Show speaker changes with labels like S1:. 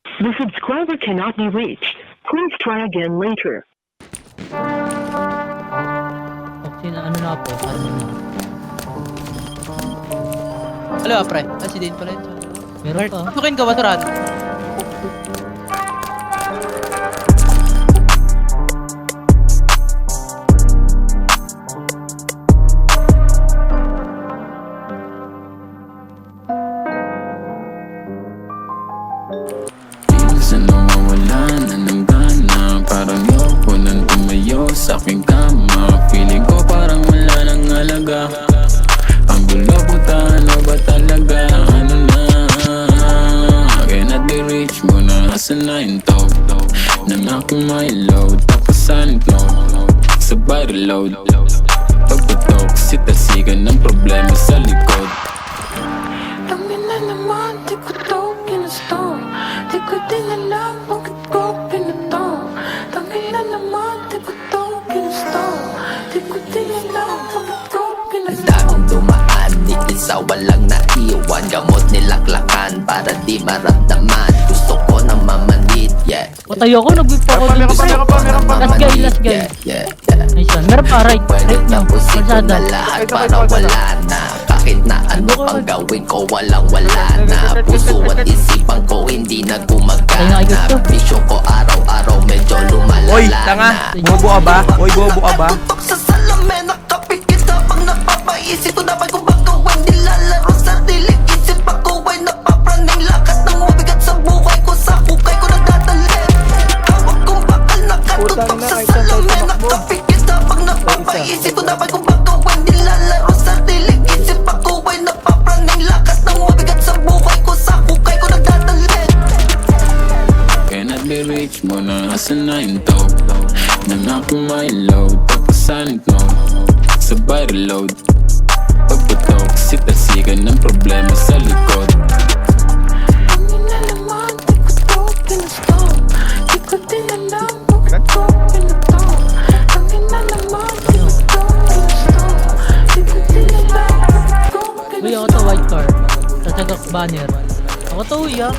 S1: The subscriber cannot be reached. Please try again later.
S2: Okay, ano na po? Ano na?
S3: Hello, pre. Si Dane pala yun.
S2: Meron pa.
S3: Pasukin ka, basurahan.
S4: Minsan nawawalan na ng gana, parang yoko nang tumayo sa aking kama. Feeling ko parang wala nang halaga. Ang gulo puta, ano ba talaga? Ano na? Cannot be rich mo na. Asan na yung top ng aking my load? Tapos saan ito? Sabay reload. Pagputok, sitasigan ng problema sa likod.
S5: Tangin na naman, di ko to ginusto. Di ko din alam bakit ko pinuto. Tangin na naman, di ko to ginusto. Di ko din alam bakit ko pinuto.
S6: Daming dumaan, di isa walang naiwan. Gamot nilaklakan para di maramdaman. Gusto ko na mamanid, yeah.
S2: Patay ako, nag-whip ako dito. Last guy, last guy.
S6: Yeah.
S2: Nice one. Meron pa, right.
S6: Pwede
S2: Right nyo.
S6: tapusin ko na
S2: Masyada.
S6: lahat para wala na. Kahit na ano pang gawin ko, walang wala na. Puso at isipan ko hindi na gumagana. Bisyo ko araw-araw medyo lumalala.
S3: Oy, tanga. Bobo ka ba? Oy, bobo ka ba?
S6: Tutok sa salamin, nakapikit habang napapaisip ko dapat kung ba't gawin. Nilalaro sa dilig, isip ako ay napapraning. Lakas ng mabigat sa buhay ko, sa hukay ko nagdadali. Hawak kong bakal, nakatutok sa salamin, nakapikit habang napapaisip ko dapat kung ba't gawin. Nilalaro sa dilig, isip ako ay napapraning. Lakas ng mabigat sa buhay ko, sa hukay ko nagdadali.
S4: Cannot be rich mo na. Asan na yung top ng aking my load? Tapos saan ito? Sabay reload. Pagputok, sitasigan ng problema sa likod.
S5: Tangin na naman, di ko to ginusto. Di ko din alam bakit ko pinuto. Tangin na naman, di ko to ginusto. Di ko din alam bakit ko
S2: Uy,
S5: pinuto.
S2: ako to white car. Tatagak banner. Ako to, uy, ah.